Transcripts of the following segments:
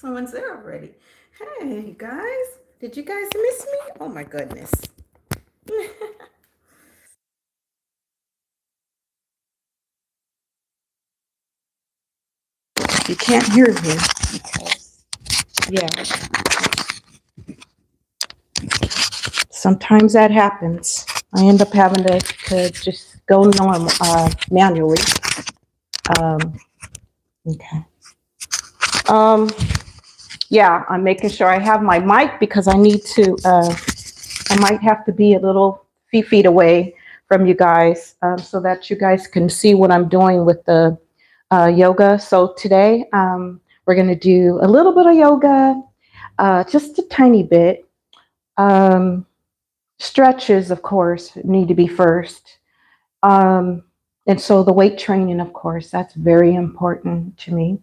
Someone's there already. Hey, you guys. Did you guys miss me? Oh my goodness. You can't hear me. Yeah. Sometimes that happens. I end up having to just go normal, manually. Um, okay. Um, yeah, I'm making sure I have my mic because I need to, I might have to be a little few feet away from you guys so that you guys can see what I'm doing with the yoga. So today we're going to do a little bit of yoga, just a tiny bit. Um, Stretches, of course, need to be first. Um, and so the weight training, of course, that's very important to me.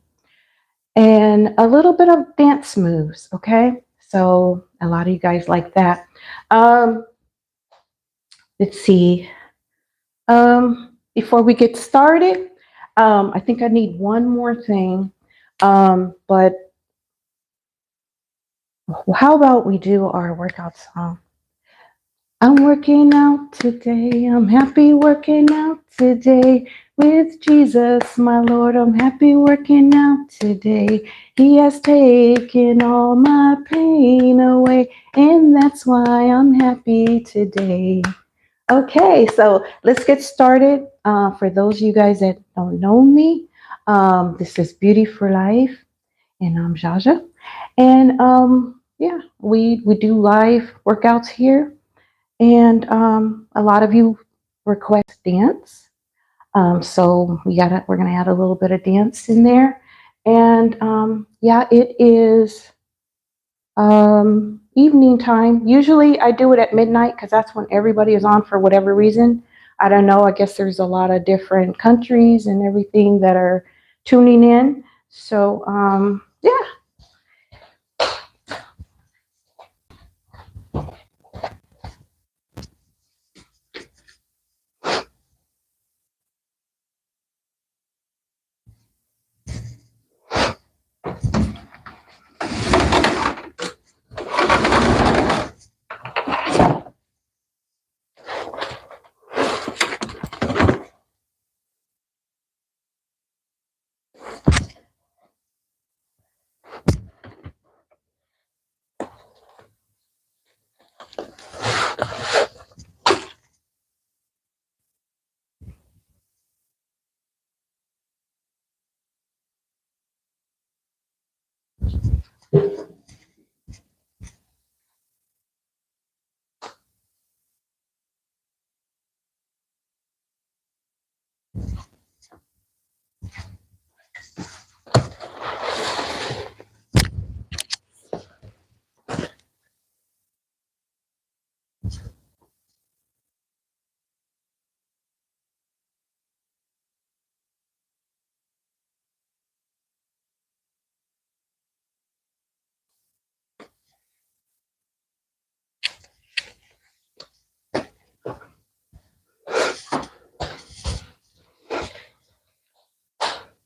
And a little bit of dance moves, okay? So a lot of you guys like that. Um, let's see. Before we get started, I think I need one more thing. But how about we do our workout song? I'm working out today. I'm happy working out today with Jesus, my Lord. I'm happy working out today. He has taken all my pain away, and that's why I'm happy today. Okay, so let's get started. For those of you guys that don't know me, this is Beauty for Life, and I'm Jaja. And yeah, we do live workouts here, and a lot of you request dance. So we're gonna add a little bit of dance in there, and yeah, it is evening time. Usually I do it at midnight because that's when everybody is on for whatever reason. I don't know. I guess there's a lot of different countries and everything that are tuning in. So yeah.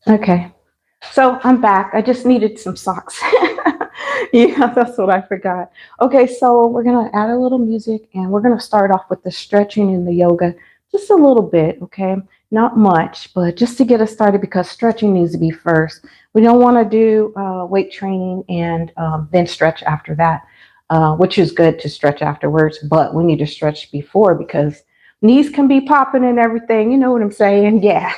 Okay. So I'm back. I just needed some socks. Yeah, that's what I forgot. Okay, so we're gonna add a little music and we're gonna start off with the stretching and the yoga, just a little bit, okay? Not much, but just to get us started because stretching needs to be first. We don't want to do weight training and then stretch after that, which is good to stretch afterwards, but we need to stretch before because knees can be popping and everything. You know what I'm saying? Yeah.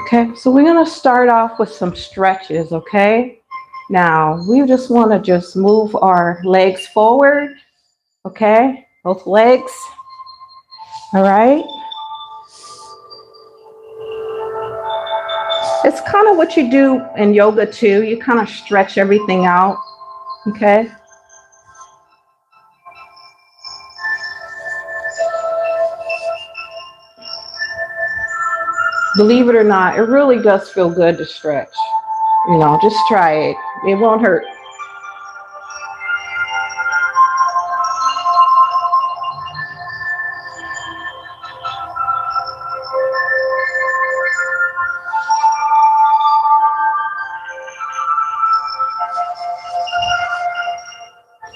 Okay, so we're gonna start off with some stretches, okay? Now, we just wanna just move our legs forward, okay? Both legs. All right. It's kind of what you do in yoga too. You kind of stretch everything out. Okay. Believe it or not, it really does feel good to stretch. Just try it. It won't hurt.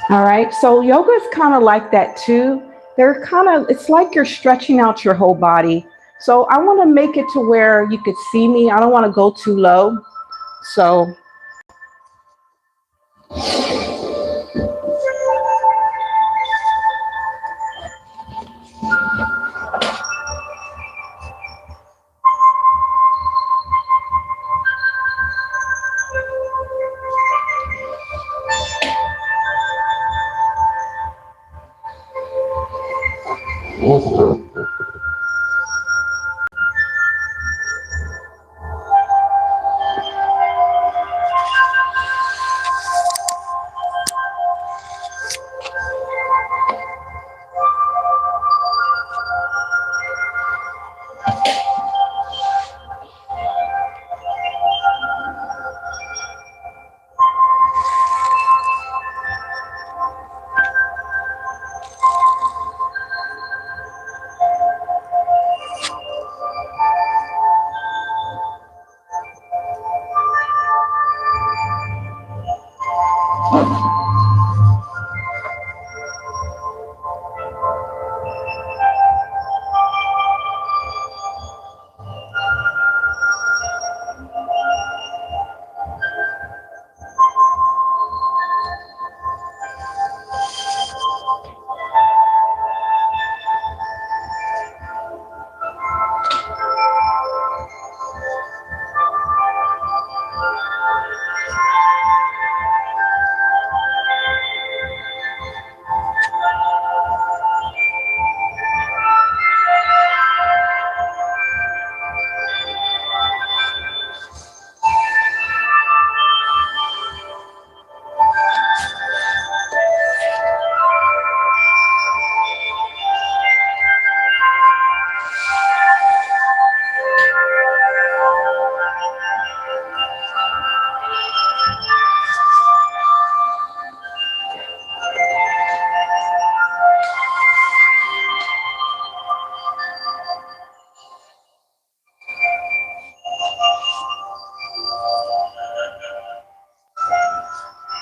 All right. So yoga is kind of like that too. It's like you're stretching out your whole body. So I want to make it to where you could see me. I don't want to go too low. So,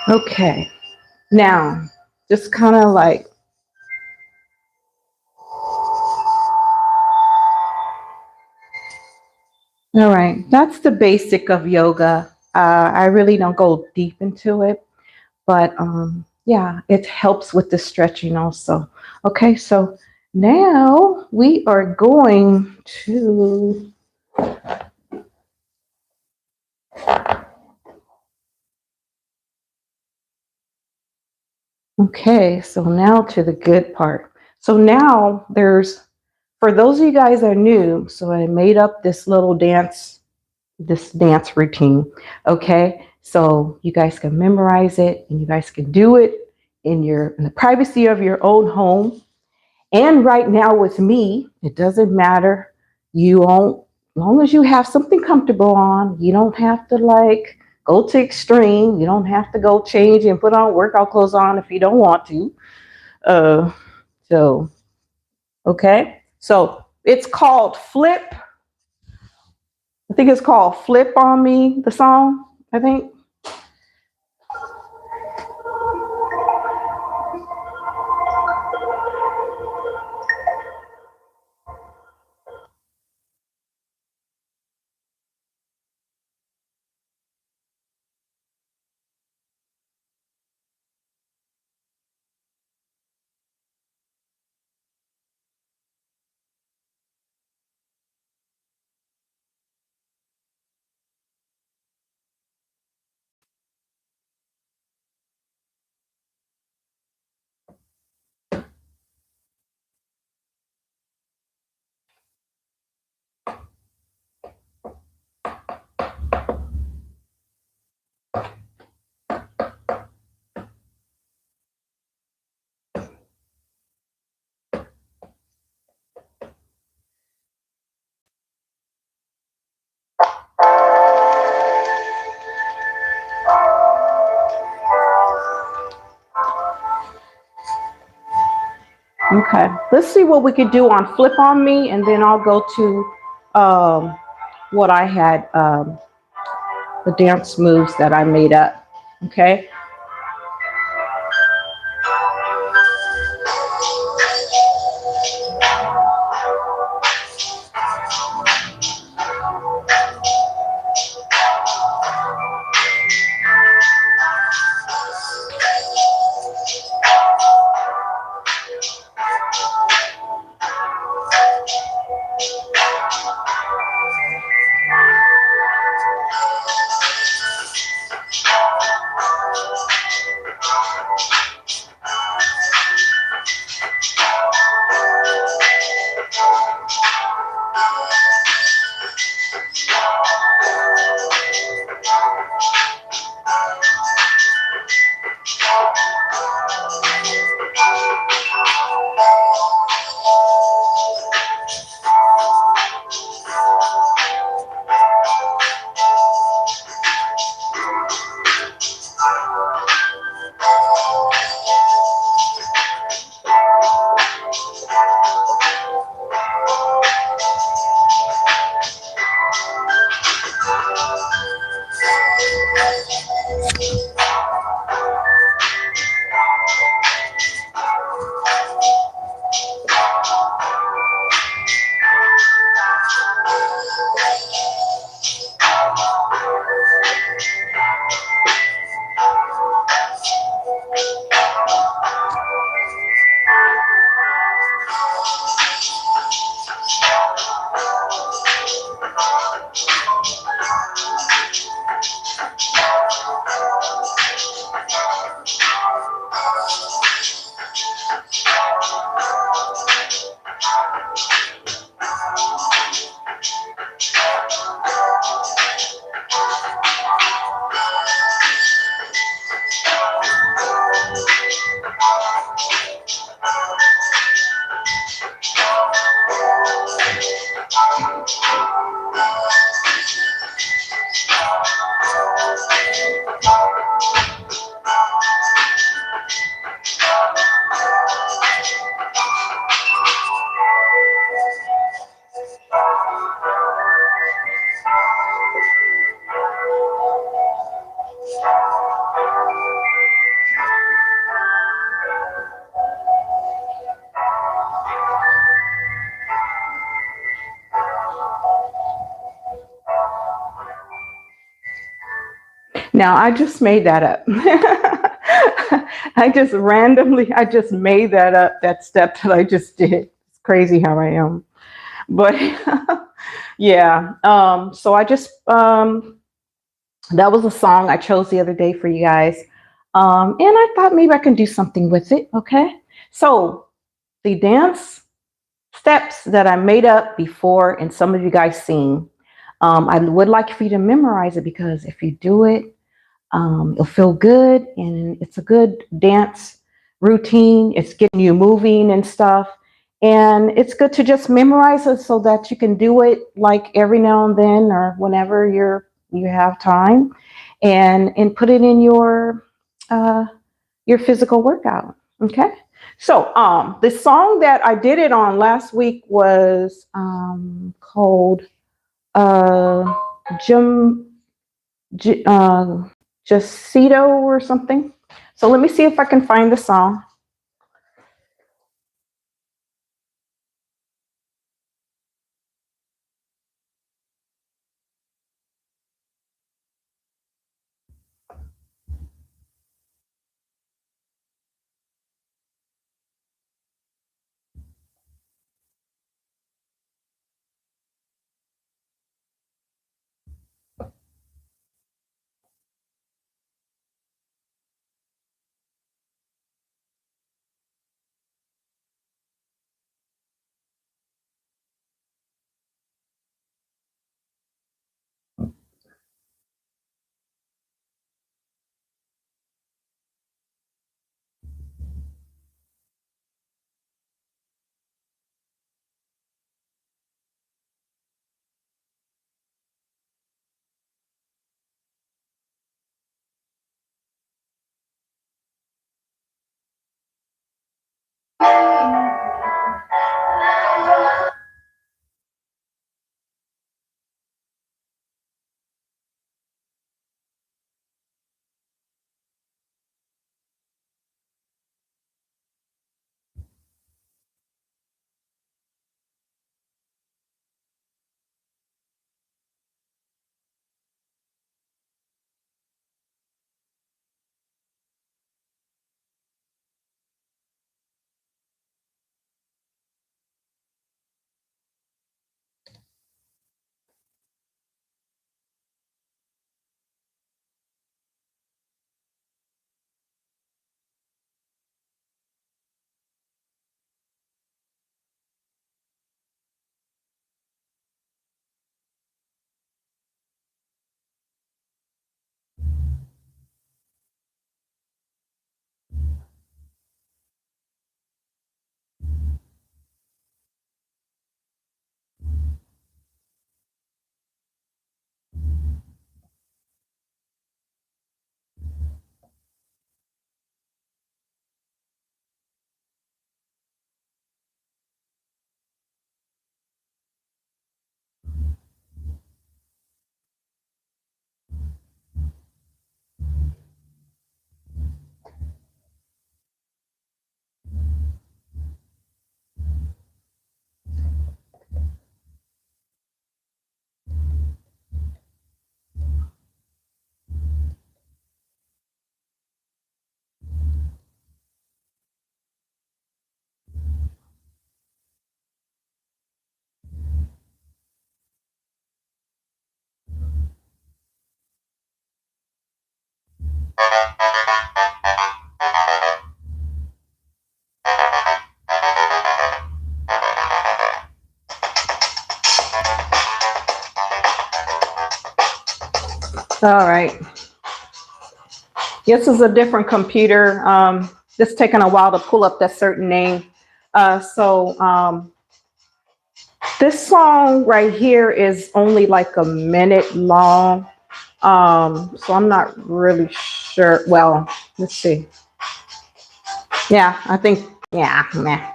okay. Now, just kind of like, all right, that's the basic of yoga. I really don't go deep into it, but yeah, it helps with the stretching also. Okay, so now we are going to, okay, so now to the good part. So now for those of you guys that are new, so I made up this dance routine. Okay, so you guys can memorize it and you guys can do it in the privacy of your own home. And right now with me, it doesn't matter. You won't, as long as you have something comfortable on, you don't have to like go to extreme. You don't have to go change and put on workout clothes on if you don't want to. Uh, so, okay. So it's called Flip. I think it's called Flip on Me, the song, I think. Okay. Let's see what we could do on Flip on Me, and then I'll go to what I had, the dance moves that I made up. Okay. Now I just made that up. I just made that up, that step that I just did. It's crazy how I am. But yeah, so I just, that was a song I chose the other day for you guys. And I thought maybe I can do something with it. Okay. So the dance steps that I made up before and some of you guys seen, I would like for you to memorize it because if you do it, it'll feel good and it's a good dance routine. It's getting you moving and stuff. And it's good to just memorize it so that you can do it like every now and then or whenever you have time and put it in uh, your physical workout. Okay. So the song that I did it on last week was called uh, Jim J- Jacinto or something. So let me see if I can find the song. All right. This is a different computer. It's taking a while to pull up that certain name. This song right here is only like a minute long. So I'm not really sure. Well, let's see. Yeah, I think, yeah, meh.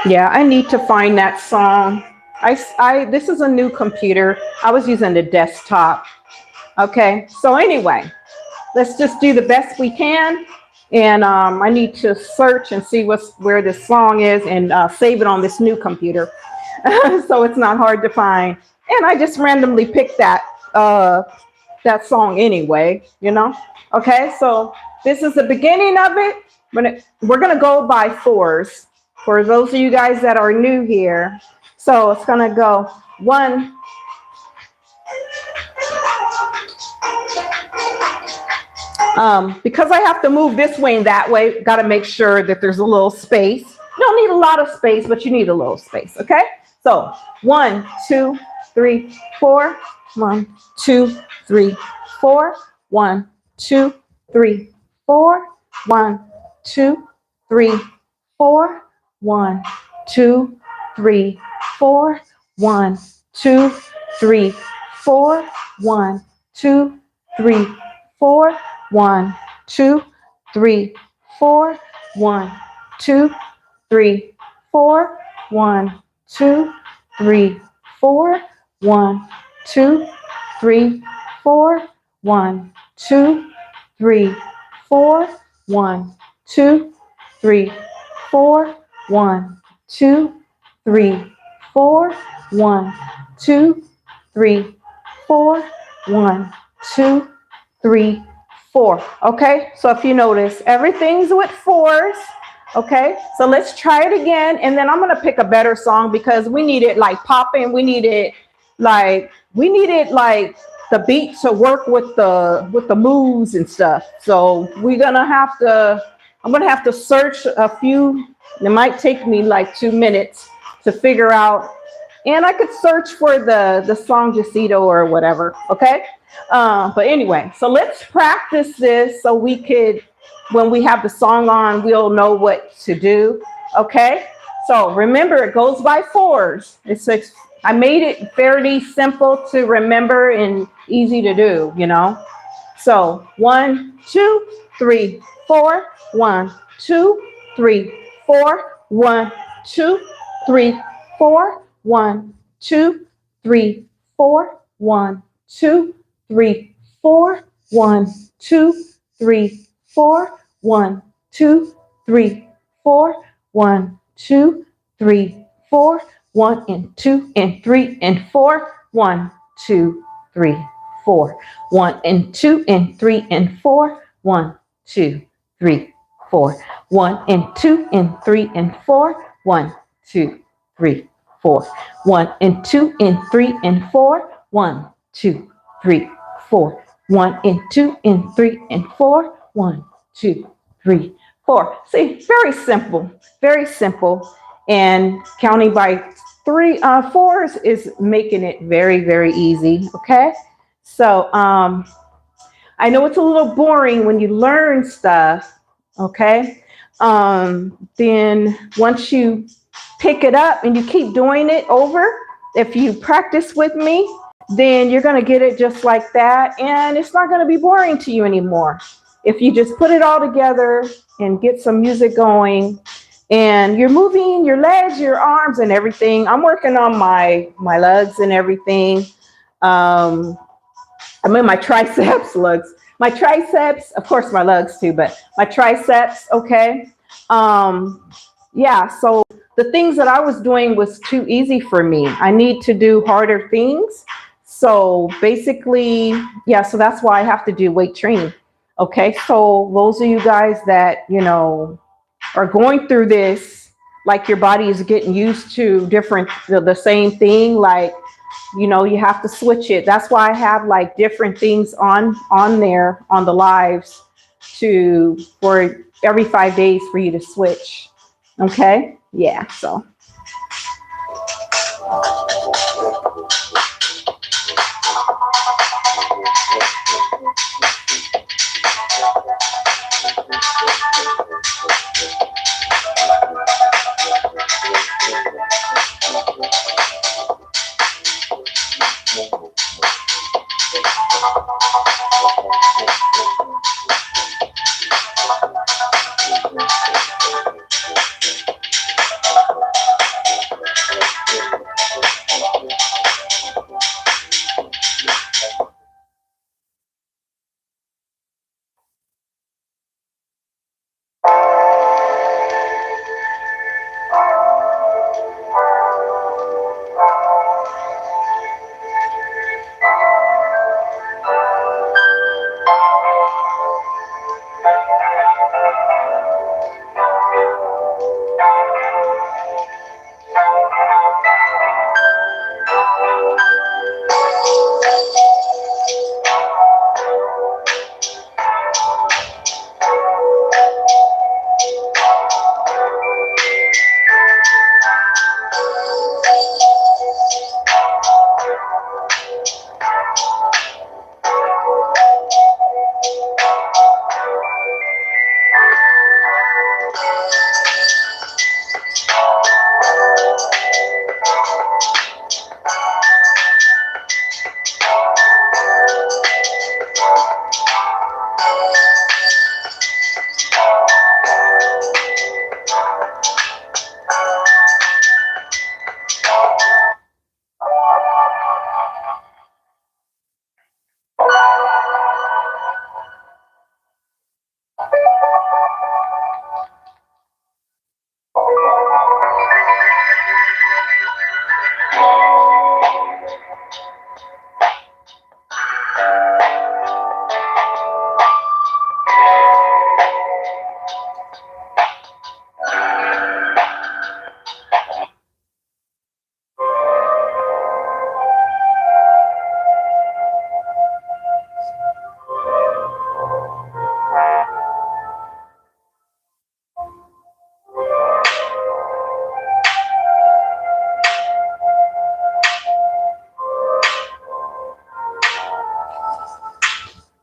Yeah, I need to find that song. This is a new computer. I was using the desktop. Okay, so anyway, let's just do the best we can. And I need to search and see where this song is and save it on this new computer. So it's not hard to find. And I just randomly picked that song anyway, you know? Okay, so this is the beginning of it. We're going to go by fours for those of you guys that are new here. So it's going to go 1, because I have to move this way and that way, got to make sure that there's a little space. You don't need a lot of space, but you need a little space, okay? So 1, 2, 3, 4. 1, 2, 3, 4. 1, 2, 3, 4. 1, 2, 3, 4. 1, 2, 3, 4. 1, 2, 3, 4. 1, 2, 3, 4. 1, 2, 3, 4. 1, 2, 3, 4. 1, 2, 3, 4. 1, 2, 3, 4. 1, 2, 3, 4. 1, 2, 3, 4. 1, 2, 3, 4. 1, 2, 3, 4. 1, 2, 3, 4. Okay, so if you notice, everything's with fours. Okay, so let's try it again, and then I'm gonna pick a better song because we need it like popping. We need it like the beat to work with the moves and stuff. So I'm gonna have to search a few. It might take me like 2 minutes to figure out, and I could search for the song Jacito or whatever. Okay. But anyway, so let's practice this so we could, when we have the song on, we'll know what to do. Okay. So remember, it goes by fours. I made it fairly simple to remember and easy to do, you know. So 1, 2, 3, 4. 1, 2, 3, 4. 1, 2, 3, 4. 1, 2, 3, 4. 1, 2, 3, 4. 1, 2, 3, 4. 1, 2, 3, 4. 1, 2, 3, 4. 1 and 2 and 3 and 4. 1, 2, 3, 4. 1 and 2 and 3 and 4. 1, 2, 3, 4. 1 and 2 and 3 and 4. 1, 2, 3, 4. 1 and 2 and 3 and 4. 1, 2, 3, 4. 1 and 2 and 3 and 4. 1, 2, 3, 4. See, very simple, very simple. And counting by fours is making it very, very easy. Okay. So I know it's a little boring when you learn stuff. Okay. Then once you pick it up and you keep doing it over, if you practice with me, then you're going to get it just like that. And it's not going to be boring to you anymore. If you just put it all together and get some music going, and you're moving your legs, your arms, and everything. I'm working on my legs and everything. I mean, my triceps, legs, my triceps, of course, my legs too, but my triceps. Okay. Yeah. So the things that I was doing was too easy for me. I need to do harder things. So basically, yeah, so that's why I have to do weight training. Okay, so those of you guys that, are going through this, like your body is getting used to the same thing, like, you have to switch it. That's why I have like different things on there on the lives for every 5 days for you to switch. Okay. Yeah. So.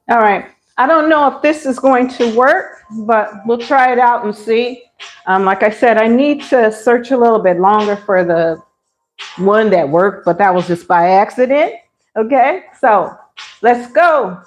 All right. I don't know if this is going to work, but we'll try it out and see. Like I said, I need to search a little bit longer for the one that worked, but that was just by accident. Okay, so let's go.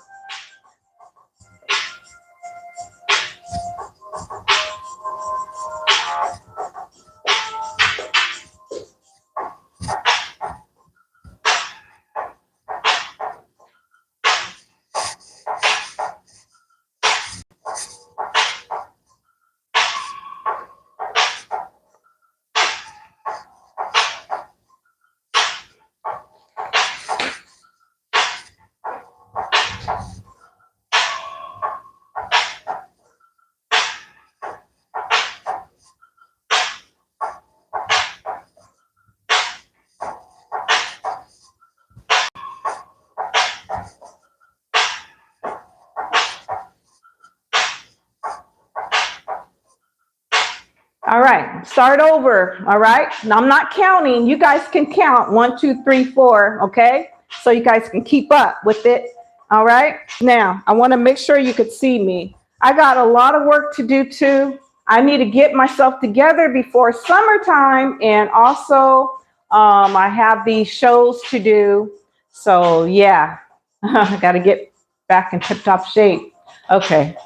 All right, start over. All right, now I'm not counting. You guys can count 1, 2, 3, 4. Okay, so you guys can keep up with it. All right, now I want to make sure you could see me. I got a lot of work to do too. I need to get myself together before summertime, and also I have these shows to do. So yeah, I got to get back in tip-top shape. Okay,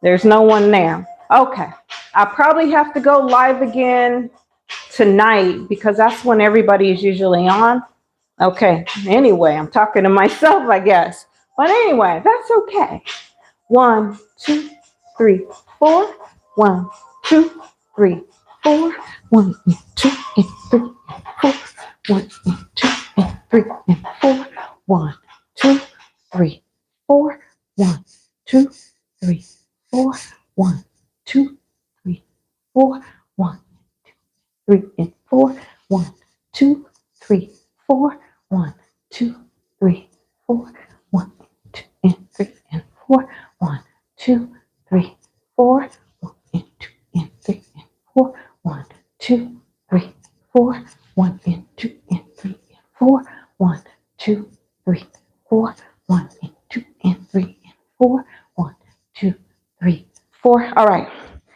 there's no one now. Okay, I probably have to go live again tonight because that's when everybody is usually on. Okay, anyway, I'm talking to myself, I guess. But anyway, that's okay. 1, 2, 3, 4. 1, 2, 3, 4. 1 and 2 and 3 and 4. 1 and 2 and 3 and 4. 1, 2, 3, 4. 1, 2, 3, 4. 1, 2, 3, 4. 1, 3 and 4. 1, 2, 3, 4. 1, 2, 3, 4. 1, 2 and 3 and 4. 1, 2, 3, 4. 1 and 2 and 3 and 4. 1, 2, 3, 4. 1 and 2 and 3 and 4. 1, 2, 3, 4. 1 and 2 and 3 and 4. 1, 2, 3, 4. All right.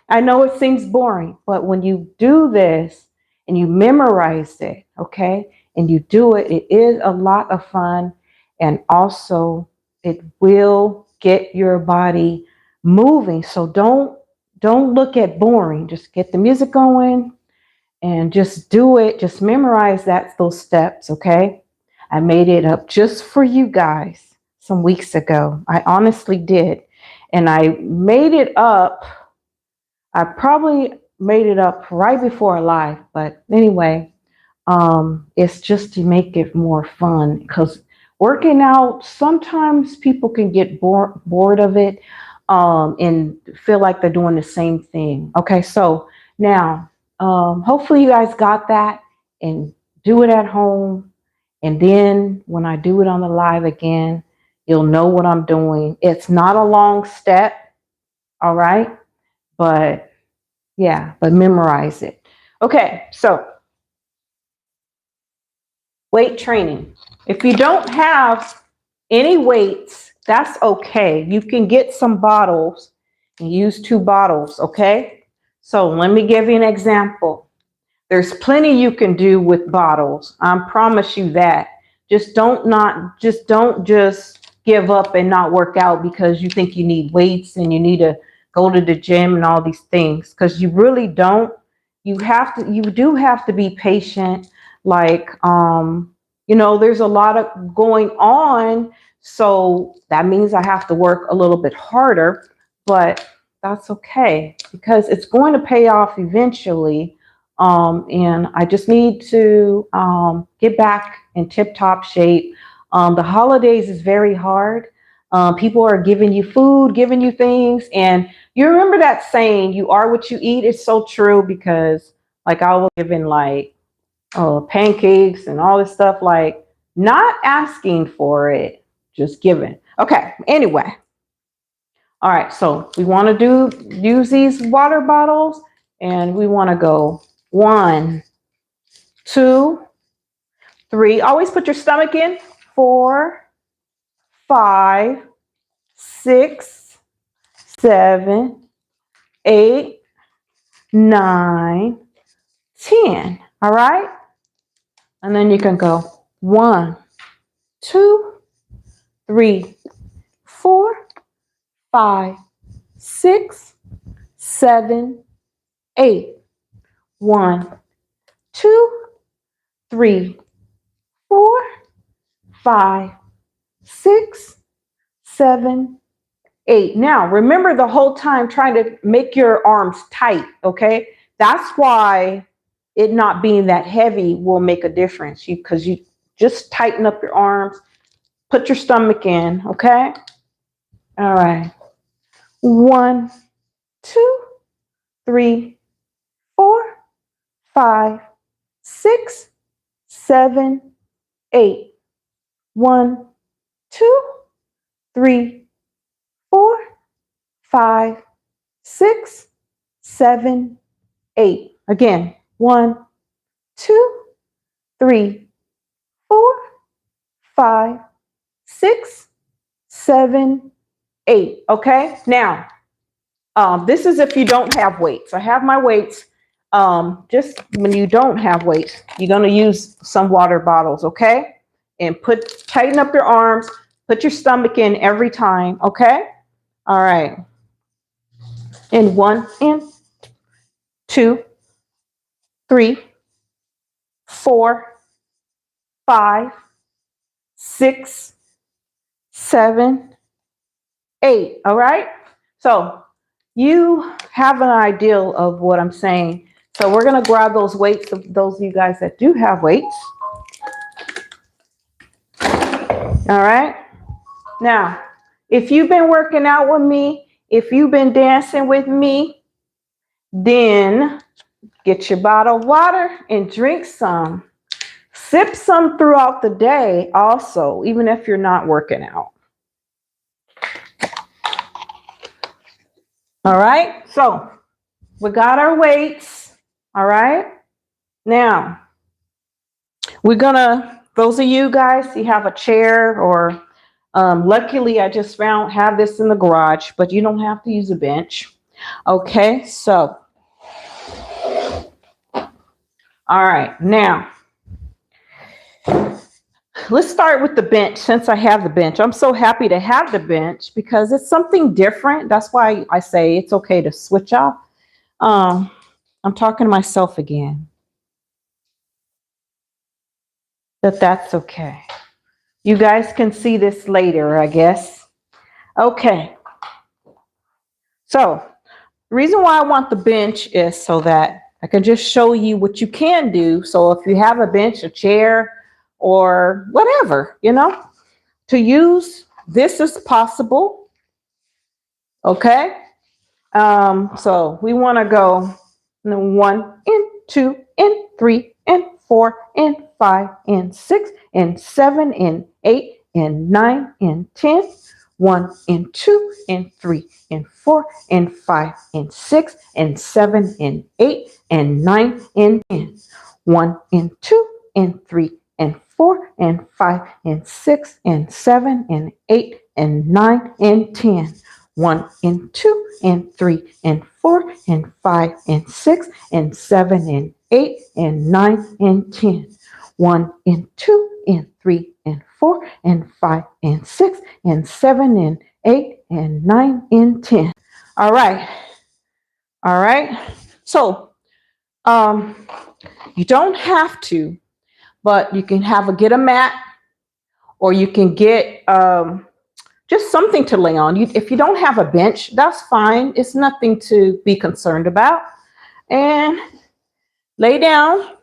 I know it seems boring, but when you do this and you memorize it, okay, and you do it, it is a lot of fun. And also it will get your body moving. So don't look at boring. Just get the music going and just do it. Just memorize those steps, okay? I made it up just for you guys some weeks ago. I honestly did. And I made it up. I probably made it up right before live, but anyway, it's just to make it more fun because working out, sometimes people can get bored of it and feel like they're doing the same thing. Okay, so now hopefully you guys got that and do it at home. And then when I do it on the live again, you'll know what I'm doing. It's not a long step, all right? But yeah, but memorize it. Okay, so weight training. If you don't have any weights, that's okay. You can get some bottles and use 2 bottles, okay? So let me give you an example. There's plenty you can do with bottles. I promise you that. Just don't give up and not work out because you think you need weights and you need to go to the gym and all these things, because you really don't. You do have to be patient. Like there's a lot of going on, so that means I have to work a little bit harder, but that's okay because it's going to pay off eventually. And I just need to get back in tip-top shape. The holidays is very hard. People are giving you food, giving you things, and you remember that saying, "You are what you eat." It's so true because, like, I was given like pancakes and all this stuff, like not asking for it, just giving. Okay. Anyway, all right. So we want to use these water bottles, and we want to go 1, 2, 3. Always put your stomach in. 4, 5, 6, 7, 8, 9, 10. All right. And then you can go 1, 2, 3, 4, 5, 6, 7, 8. 1, 2, 3, 4, 5, 6, 7, 8. Now, remember the whole time trying to make your arms tight, okay? That's why it not being that heavy will make a difference. Because you just tighten up your arms, put your stomach in, okay? All right. 1, 2, 3, 4, 5, 6, 7, 8. 1, 2, 3, 4, 5, 6, 7, 8. Again, 1, 2, 3, 4, 5, 6, 7, 8. Okay. Now, this is if you don't have weights. I have my weights. Just when you don't have weights, you're going to use some water bottles. Okay. And tighten up your arms, put your stomach in every time. Okay. All right. And 1 and 2, 3, 4, 5, 6, 7, 8. All right. So you have an idea of what I'm saying. So we're going to grab those weights of those of you guys that do have weights. All right. Now, if you've been working out with me, if you've been dancing with me, then get your bottle of water and drink some. Sip some throughout the day also, even if you're not working out. All right. So we got our weights. All right. Now, we're going to, those of you guys, you have a chair or luckily I just have this in the garage, but you don't have to use a bench. Okay. So, all right. Now, let's start with the bench since I have the bench. I'm so happy to have the bench because it's something different. That's why I say it's okay to switch off. I'm talking to myself again. But that's okay. You guys can see this later, I guess. Okay. So the reason why I want the bench is so that I can just show you what you can do. So if you have a bench, a chair, or whatever, to use, this is possible. Okay. So we want to go 1 and 2 and 3 and 4 and 5 and 6 and 7 and 8 and 9 and 10. 1 and 2 and 3 and 4 and 5 and 6 and 7 and 8 and 9 and 10. 1 and 2 and 3 and 4 and 5 and 6 and 7 and 8 and 9 and 10. 1 and 2 and 3 and 4 and 5 and 6 and 7 and 8 and 9 and 10. 1 and 2 and 3 and 4 and 5 and 6 and 7 and 8 and 9 and 10. All right. All right. So you don't have to, but you can get a mat, or you can get just something to lay on. If you don't have a bench, that's fine. It's nothing to be concerned about. And lay down.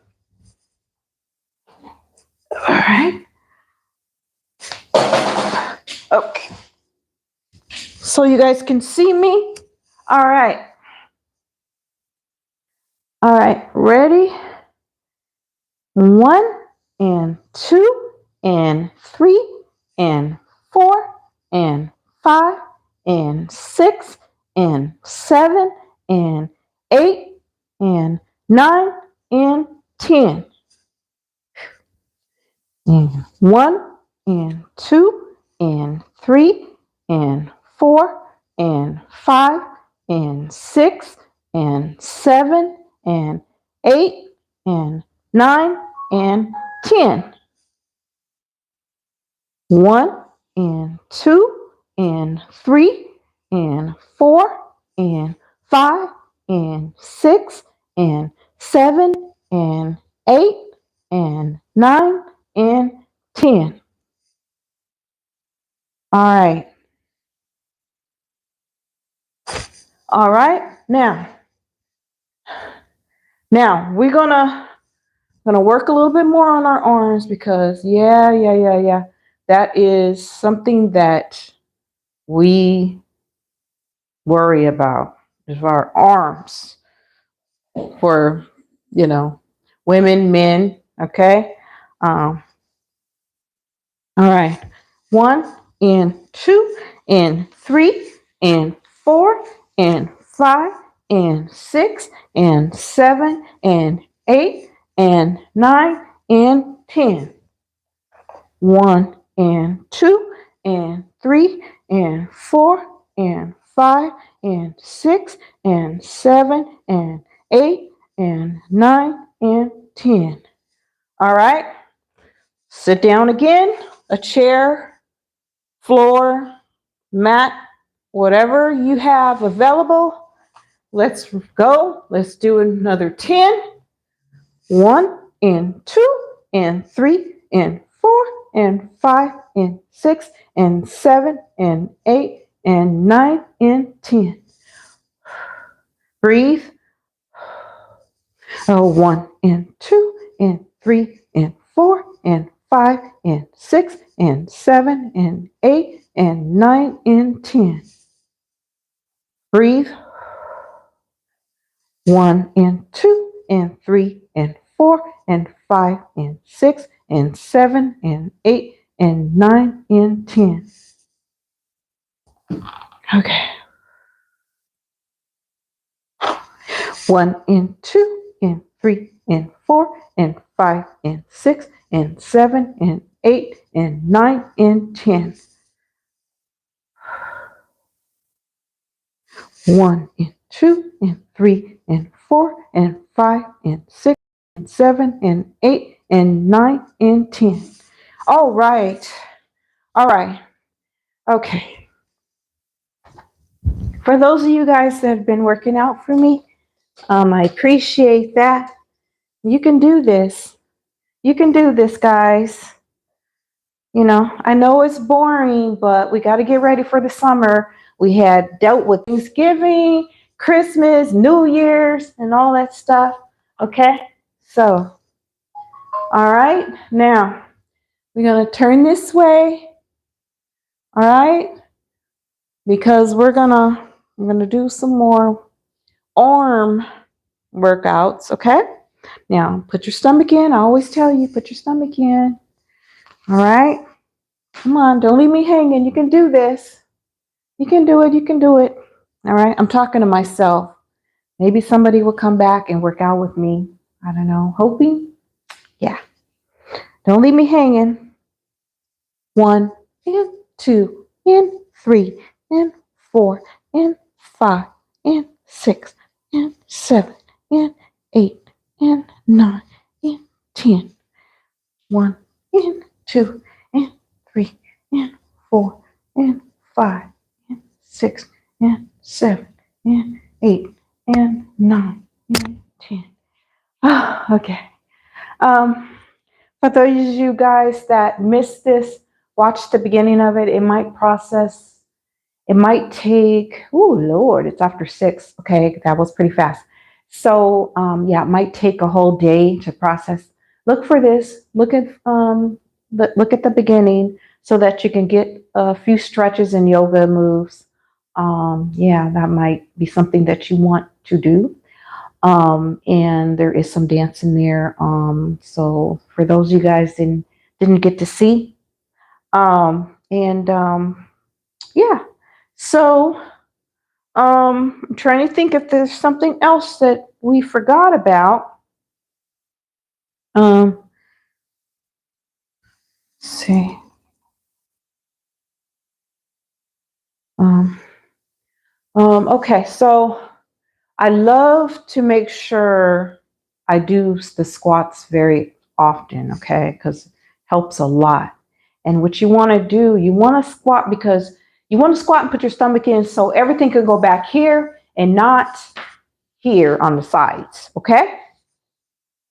All right. Okay. So you guys can see me. All right. All right. Ready? 1 and 2 and 3 and 4 and 5 and 6 and 7 and 8 and 9 and 10. And 1 and 2 and 3 and 4 and 5 and 6 and 7 and 8 and 9 and 10. 1 and 2 and 3 and 4 and 5 and 6 and 7 and 8 and 9 and 10. All right. All right. Now we're gonna work a little bit more on our arms because that is something that we worry about, is our arms, for women, men. Okay. All right. 1 and 2 and 3 and 4 and 5 and 6 and 7 and 8 and 9 and 10. 1 and 2 and 3 and 4 and 5 and 6 and 7 and 8 and 9 and 10. All right. Sit down again. A chair, floor, mat, whatever you have available. Let's go. Let's do another 10. 1 and 2 and 3 and 4 and 5 and 6 and 7 and 8 and 9 and 10. Breathe. Oh, 1 and 2 and 3 and 4 and 5 and 6 and 7 and 8 and 9 and 10. Breathe. 1 and 2 and 3 and 4 and 5 and 6 and 7 and 8 and 9 and 10. Okay. 1 and 2 and 3 and 4 and 5 and 6 and 7 and 8 and 9 and 10. 1 and 2 and 3 and 4 and 5 and 6 and 7 and 8 and 9 and 10. All right. All right. Okay. For those of you guys that have been working out for me, I appreciate that. You can do this. You can do this, guys. You know, I know it's boring, but we got to get ready for the summer. We had dealt with Thanksgiving, Christmas, New Year's, and all that stuff. Okay? So, all right. Now, we're going to turn this way. All right? Because we're going to do some more arm workouts, okay? Now, put your stomach in. I always tell you, put your stomach in. All right? Come on, don't leave me hanging. You can do this. You can do it. You can do it. All right? I'm talking to myself. Maybe somebody will come back and work out with me. I don't know. Hoping? Yeah. Don't leave me hanging. 1 and 2 and 3 and 4 and 5 and 6 and 7 and 8 and 9 and 10. 1 and 2 and 3 and 4 and 5 and 6 and 7 and 8 and 9 and 10. Okay. For those of you guys that missed this, watch the beginning of it. It might process. It might take, oh Lord, it's after 6. Okay, that was pretty fast. So yeah, it might take a whole day to process. Look for this. Look at the beginning so that you can get a few stretches and yoga moves. Yeah, that might be something that you want to do. And there is some dance in there. So for those of you guys didn't get to see, yeah. So I'm trying to think if there's something else that we forgot about. Let's see. Okay, so I love to make sure I do the squats very often, okay, because it helps a lot. And what you want to do, you want to squat because you want to squat and put your stomach in so everything can go back here and not here on the sides, okay?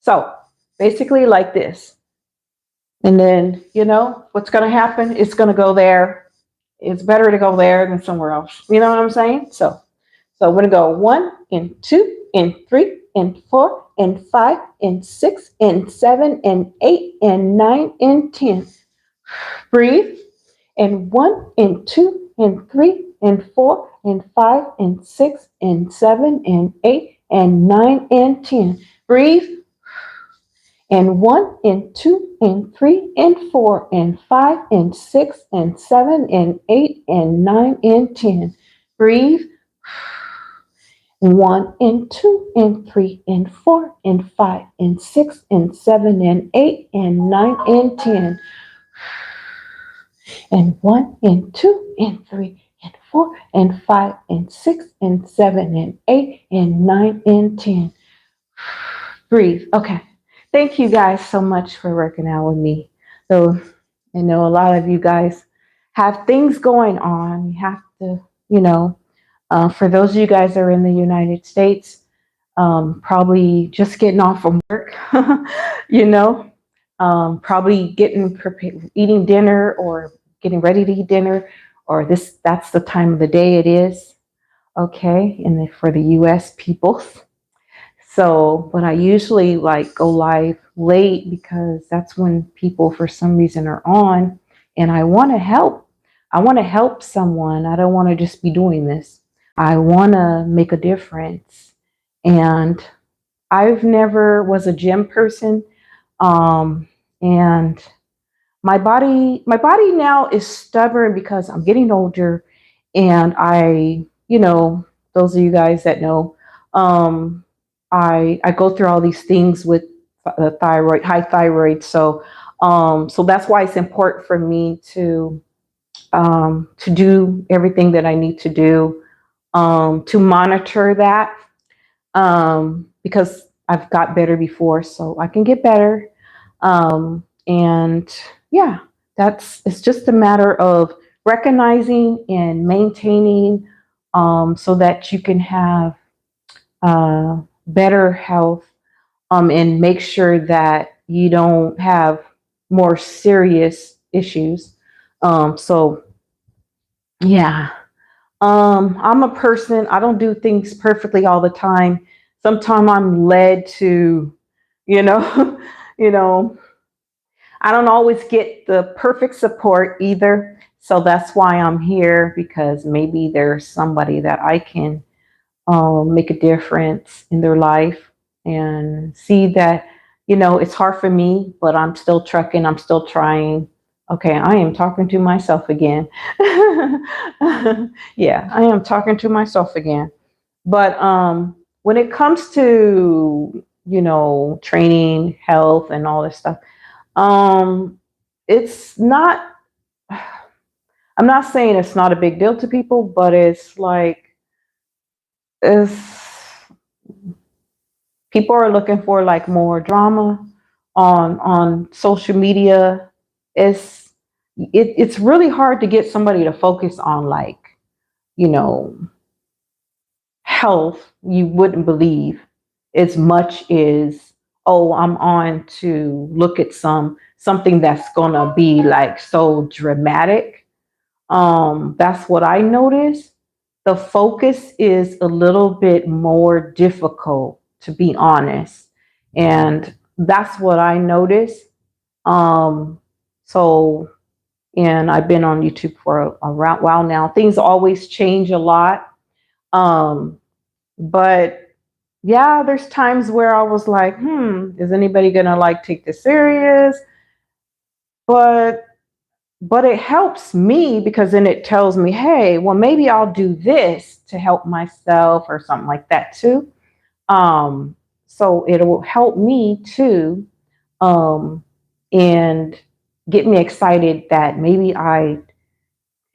So basically like this. And then, you know, what's going to happen? It's going to go there. It's better to go there than somewhere else. You know what I'm saying? So we're going to go 1 and 2 and 3 and 4 and 5 and 6 and 7 and 8 and 9 and 10. Breathe. And 1 and 2 and 3 and 4 and 5 and 6 and 7 and 8 and 9 and 10. Breathe. And 1 and 2 and 3 and 4 and 5 and 6 and 7 and 8 and 9 and 10. Breathe. 1 and 2 and 3 and 4 and 5 and 6 and 7 and 8 and 9 and 10. And 1 and 2 and 3 and 4 and 5 and 6 and 7 and 8 and 9 and 10. Breathe. Okay. Thank you guys so much for working out with me. So I know a lot of you guys have things going on. You have to, you know, for those of you guys that are in the United States, probably just getting off from work, you know, probably eating dinner or getting ready to eat dinner, or that's the time of the day it is. Okay. And for the US people. So, but I usually like go live late because that's when people for some reason are on, and I want to help. I want to help someone. I don't want to just be doing this. I want to make a difference. And I've never was a gym person. Um, and my body now is stubborn because I'm getting older, and those of you guys that know, um, I go through all these things with thyroid, high thyroid. So that's why it's important for me to do everything that I need to do, to monitor that, because I've got better before, so I can get better. And yeah, it's just a matter of recognizing and maintaining, so that you can have better health, and make sure that you don't have more serious issues. So yeah, I'm a person, I don't do things perfectly all the time. Sometimes I'm led to, you know, you know, I don't always get the perfect support either. So that's why I'm here, because maybe there's somebody that I can make a difference in their life, and see that, it's hard for me, but I'm still trucking, I'm still trying. Okay, I am talking to myself again. Yeah, I am talking to myself again. But when it comes to, training, health, and all this stuff, um, it's not, I'm not saying it's not a big deal to people, but it's like, it's, people are looking for like more drama on social media. It's really hard to get somebody to focus on, like, you know health. You wouldn't believe as much as, oh, I'm on to look at something that's gonna be like so dramatic. That's what I noticed. The focus is a little bit more difficult, to be honest. And that's what I noticed. Um, so, and I've been on YouTube for a while now. Things always change a lot. Um, but yeah, there's times where I was like, is anybody gonna like take this serious? But it helps me, because then it tells me, hey, well, maybe I'll do this to help myself or something like that too. Um, so it will help me too, um, and get me excited that maybe I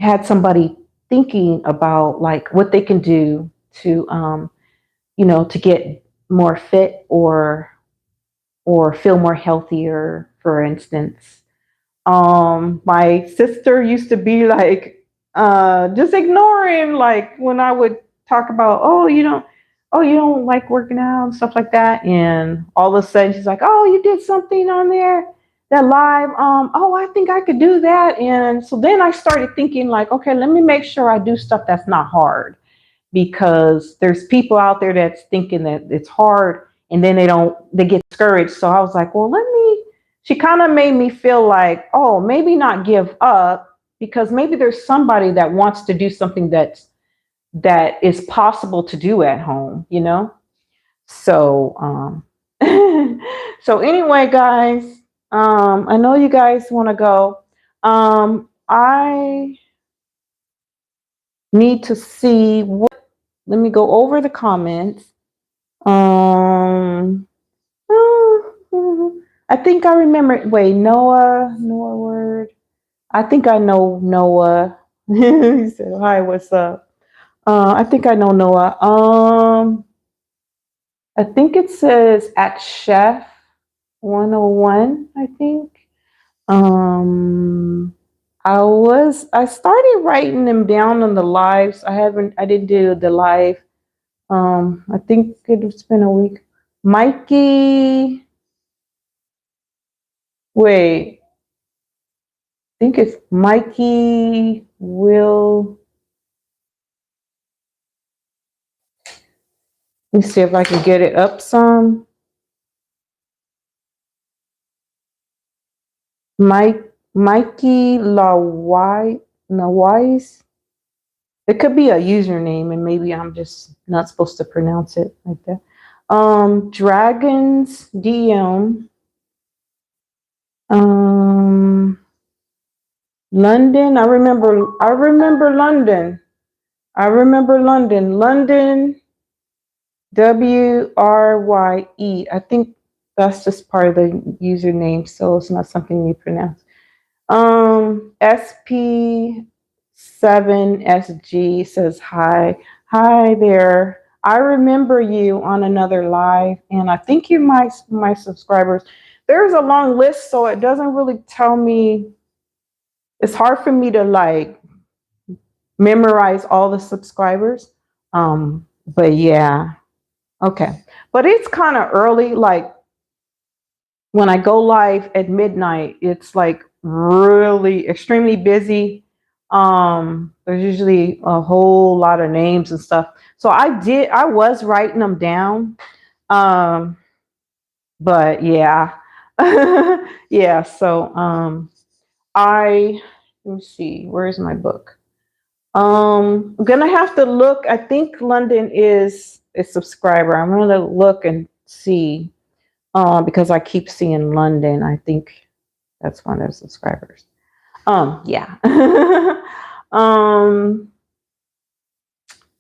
had somebody thinking about like what they can do to, to get more fit, or feel more healthier, for instance. My sister used to be like, just ignoring, like when I would talk about, oh, you don't like working out and stuff like that. And all of a sudden she's like, oh, you did something on there, that live. Oh, I think I could do that. And so then I started thinking like, okay, let me make sure I do stuff that's not hard, because there's people out there that's thinking that it's hard, and then they get discouraged. So I was like, well, she kind of made me feel like, oh, maybe not give up, because maybe there's somebody that wants to do something that is possible to do at home. So, so anyway, guys, I know you guys want to go. I need to see let me go over the comments. Um, I think I remember. Wait, Noah word. I think I know Noah. He said, "Hi, what's up?" I think I know Noah. I think it says at Chef 101. I think. Um, I started writing them down on the lives. I didn't do the live. I think it's been a week. Mikey, wait, I think it's Mikey Will. Let me see if I can get it up some. Mikey Nawais. It could be a username, and maybe I'm just not supposed to pronounce it like that. Dragons DM. London. I remember. I remember London. I remember London. London. WRYE. I think that's just part of the username, so it's not something you pronounce. SP7SG says hi. Hi there. I remember you on another live, and I think you my subscribers. There's a long list, so it doesn't really tell me. It's hard for me to like memorize all the subscribers. But yeah, okay. But it's kind of early, like when I go live at midnight, it's like really extremely busy. There's usually a whole lot of names and stuff. So I was writing them down. Um, but yeah. Yeah, so let me see, where's my book? I'm gonna have to look. I think London is a subscriber. I'm gonna look and see. Because I keep seeing London. I think that's one of the subscribers. Yeah. um,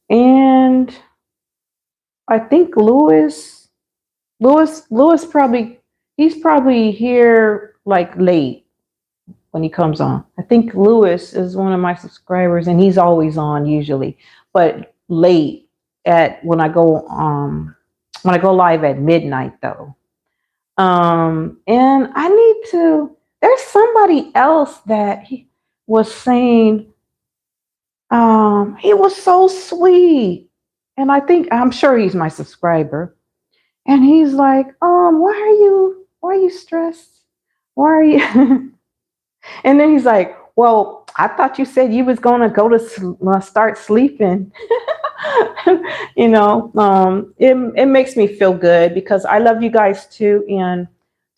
and I think Lewis probably, he's probably here like late when he comes on. I think Lewis is one of my subscribers, and he's always on usually, but late at when I go live at midnight though. And I need to, there's somebody else that he was saying, he was so sweet. And I'm sure he's my subscriber. And he's like, why are you stressed? Why are you? And then he's like, well, I thought you said you was going to go to start sleeping. It makes me feel good because I love you guys too. And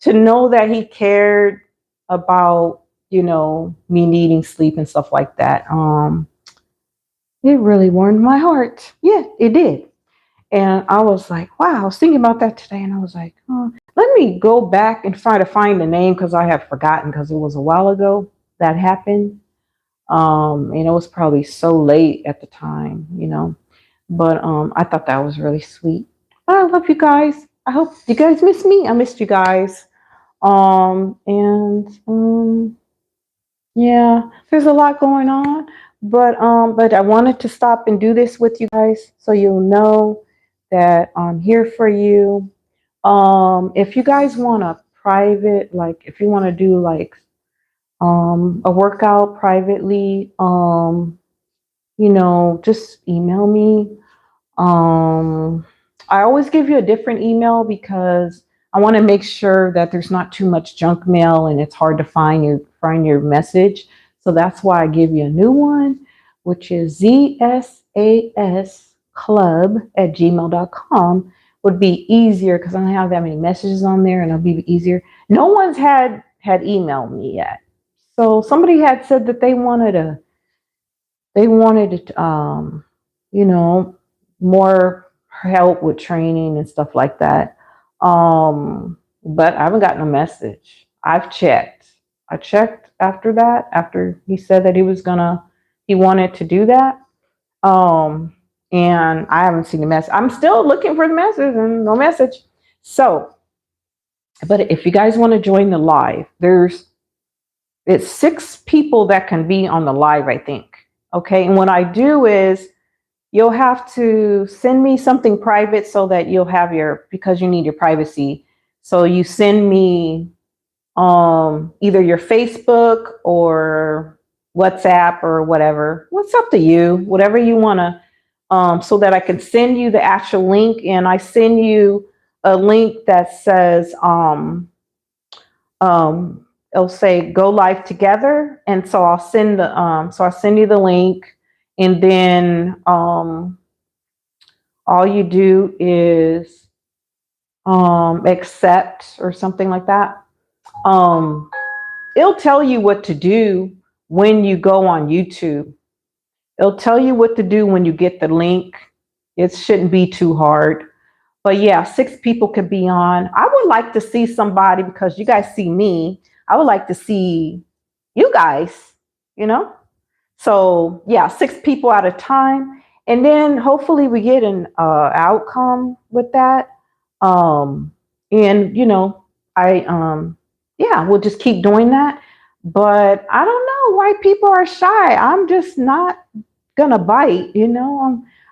to know that he cared about, me needing sleep and stuff like that, it really warmed my heart. Yeah, it did. And I was like, wow, I was thinking about that today. And I was like, oh, let me go back and try to find the name because I have forgotten because it was a while ago that happened. And it was probably so late at the time. But I thought that was really sweet. I love you guys. I hope you guys miss me. I missed you guys. And yeah, there's a lot going on. But I wanted to stop and do this with you guys so you'll know that I'm here for you. If you guys want a private, like if you want to do like a workout privately, just email me. I always give you a different email because I want to make sure that there's not too much junk mail and it's hard to find your message. So that's why I give you a new one, which is zsasclub@gmail.com. Would be easier because I don't have that many messages on there, and it'll be easier. No one's had emailed me yet. So somebody had said that they wanted you know, more help with training and stuff like that. But I haven't gotten a message. I've checked. I checked after that, after he said that he wanted to do that. And I haven't seen the message. I'm still looking for the message and no message. So, but if you guys want to join the live, it's 6 people that can be on the live, I think. Okay. And what I do is you'll have to send me something private so that because you need your privacy. So you send me either your Facebook or WhatsApp or whatever. What's up to you? Whatever you want to, so that I can send you the actual link. And I send you a link that says, it'll say go live together. And so I'll send you the link, and then All you do is accept or something like that. Um, it'll tell you what to do when you go on YouTube. It'll tell you what to do when you get the link. It shouldn't be too hard. But yeah, 6 people could be on. I would like to see somebody because you guys see me. I would like to see you guys, you know? So yeah, 6 people at a time. And then hopefully we get an outcome with that. Um, and yeah, we'll just keep doing that. But I don't know why people are shy. I'm just not gonna bite,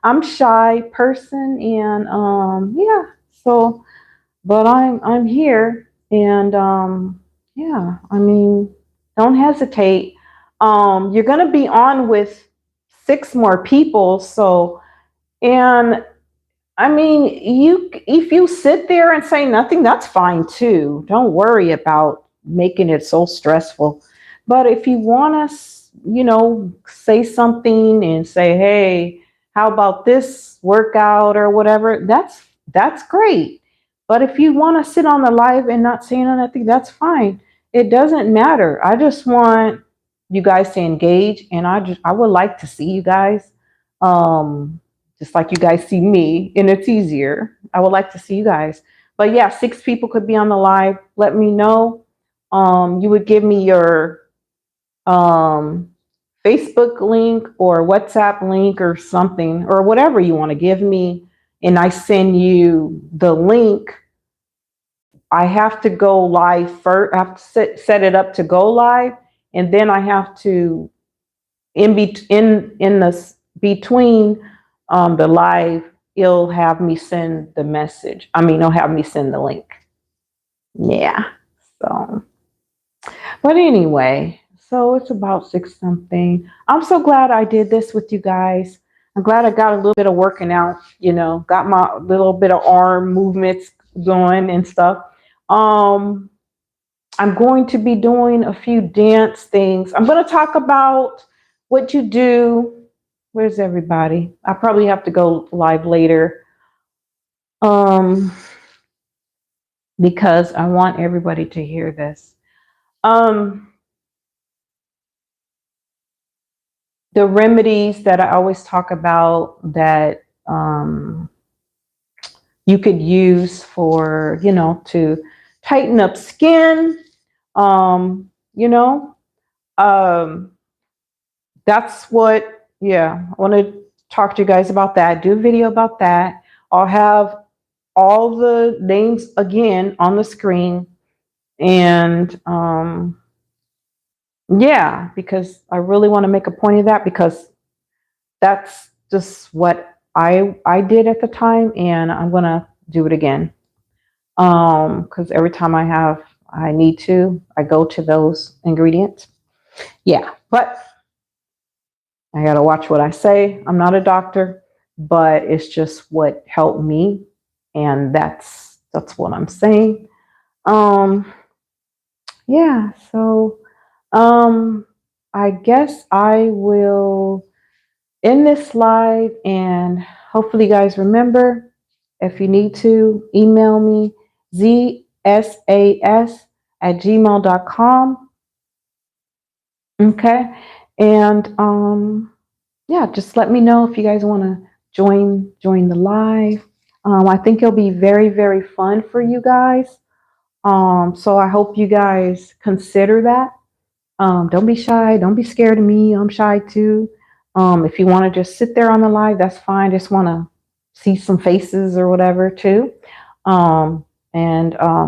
I'm shy person and yeah, so but I'm here and yeah, I mean, don't hesitate. You're gonna be on with 6 more people, so and I mean, if you sit there and say nothing, that's fine too. Don't worry about making it so stressful. But if you want to, say something and say, "Hey, how about this workout or whatever?" That's great. But if you want to sit on the live and not say nothing, that's fine. It doesn't matter. I just want you guys to engage, and I would like to see you guys. Um, just like you guys see me, and it's easier. I would like to see you guys. But yeah, 6 people could be on the live. Let me know. You would give me your um, Facebook link or WhatsApp link or something, or whatever you want to give me, and I send you the link. I have to go live first. I have to set it up to go live, and then I have to in the between the live, it'll have me send the message. I mean, it'll have me send the link. Yeah. So, but anyway, so it's about 6 something. I'm so glad I did this with you guys. I'm glad I got a little bit of working out, got my little bit of arm movements going and stuff. Um, I'm going to be doing a few dance things. I'm going to talk about what you do. Where's everybody? I probably have to go live later um, because I want everybody to hear this. Um, the remedies that I always talk about that you could use for, to tighten up skin, you know, um, that's what, yeah, I want to talk to you guys about that, do a video about that. I'll have all the names again on the screen. And yeah, because I really want to make a point of that because that's just what I did at the time, and I'm going to do it again. Because every time I need to, I go to those ingredients. Yeah, but I got to watch what I say. I'm not a doctor, but it's just what helped me, and that's what I'm saying. Um, yeah, so I guess I will end this live, and hopefully you guys remember, if you need to email me zsas@gmail.com. Okay, and yeah, just let me know if you guys want to join the live. I think it'll be very, very fun for you guys. So I hope you guys consider that. Don't be shy. Don't be scared of me. I'm shy too. If you want to just sit there on the live, that's fine. Just want to see some faces or whatever too. And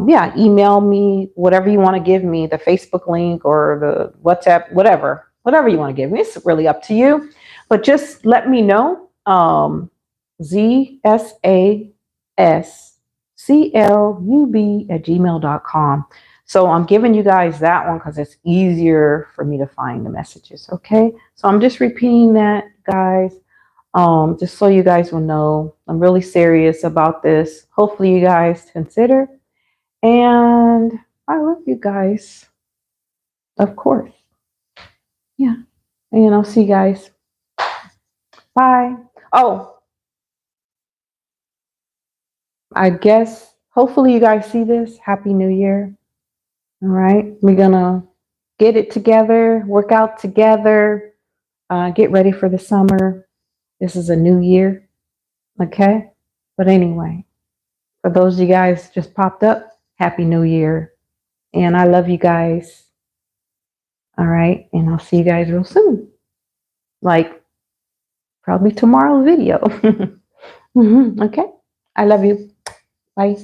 yeah, email me whatever you want to give me, the Facebook link or the WhatsApp, whatever you want to give me. It's really up to you. But just let me know. ZSASCLUB@gmail.com. So I'm giving you guys that one because it's easier for me to find the messages. Okay. So I'm just repeating that, guys. Just so you guys will know, I'm really serious about this. Hopefully you guys consider. And I love you guys. Of course. Yeah. And I'll see you guys. Bye. Oh, I guess, hopefully you guys see this. Happy New Year. All right. We're going to get it together, work out together, get ready for the summer. This is a new year. Okay. But anyway, for those of you guys just popped up, Happy New Year. And I love you guys. All right. And I'll see you guys real soon. Like probably tomorrow's video. Okay. I love you. Bye.